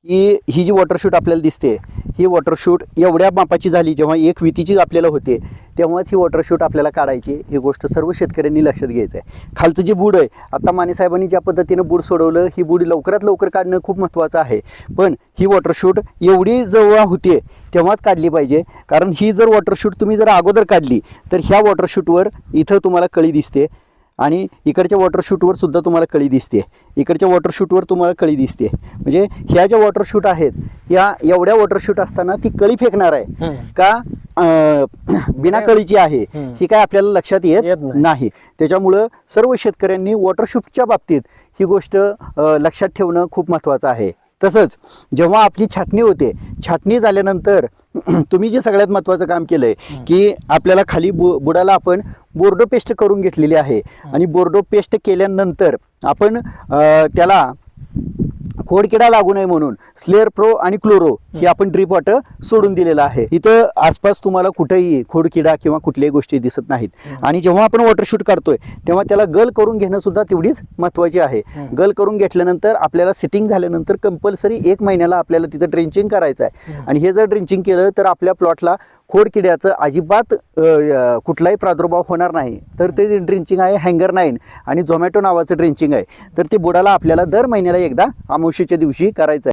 की ही जी वॉटरशूट आपल्याला दिसते, ही वॉटरशूट एवढ्या मापाची झाली जेव्हा एक वितीची आपल्याला होते तेव्हाच ही वॉटरशूट आपल्याला काढायची. ही गोष्ट सर्व शेतकऱ्यांनी लक्षात घ्यायचं आहे. खालचं जे बूड आहे, आता माने साहेबांनी ज्या पद्धतीनं बूड सोडवलं, ही बूड लवकरात लवकर काढणं खूप महत्त्वाचं आहे. पण ही वॉटरशूट एवढी जेव्हा होते तेव्हाच काढली पाहिजे, कारण ही जर वॉटरशूट तुम्ही जर अगोदर काढली तर ह्या वॉटरशूटवर इथं तुम्हाला कळी दिसते आणि इकडच्या वॉटरशूटवर सुद्धा तुम्हाला कळी दिसते, इकडच्या वॉटरशूटवर तुम्हाला कळी दिसते. म्हणजे ह्या ज्या वॉटरशूट आहेत, ह्या एवढ्या वॉटरशूट असताना ती कळी फेकणार आहे का बिना कळीची आहे ही काय आपल्याला लक्षात येत नाही. त्याच्यामुळं सर्व शेतकऱ्यांनी वॉटरशूटच्या बाबतीत ही गोष्ट लक्षात ठेवणं खूप महत्त्वाचं आहे. तसंच जेव्हा आपली छाटणी होते, छाटणी झाल्यानंतर तुम्ही जे सगळ्यात महत्त्वाचं काम केलं आहे की आपल्याला खाली बुडाला आपण बोर्डो पेस्ट करून घेतलेली आहे आणि बोर्डो पेस्ट केल्यानंतर आपण त्याला खोडकिडा लागू नये म्हणून स्लेअर प्रो आणि क्लोरो ही आपण ड्रीप वॉटर सोडून दिलेलं आहे. इथं आसपास तुम्हाला कुठेही खोडकिडा किंवा कुठल्याही गोष्टी दिसत नाहीत. आणि जेव्हा आपण वॉटरशूट काढतोय तेव्हा त्याला गल करून घेणं सुद्धा तेवढीच महत्त्वाची आहे. गल करून घेतल्यानंतर आपल्याला सिटिंग झाल्यानंतर कंपल्सरी 1 महिन्याला आपल्याला तिथं ड्रिंचिंग करायचं आहे. आणि हे जर ड्रिंचिंग केलं तर आपल्या प्लॉटला खोडकिड्याचं अजिबात कुठलाही प्रादुर्भाव होणार नाही. तर ते ड्रिंचिंग आहे हँगर 9 आणि झोमॅटो नावाचं ड्रिंचिंग आहे. तर ते बुडाला आपल्याला दर महिन्याला एकदा अमावस्येच्या दिवशी करायचं आहे.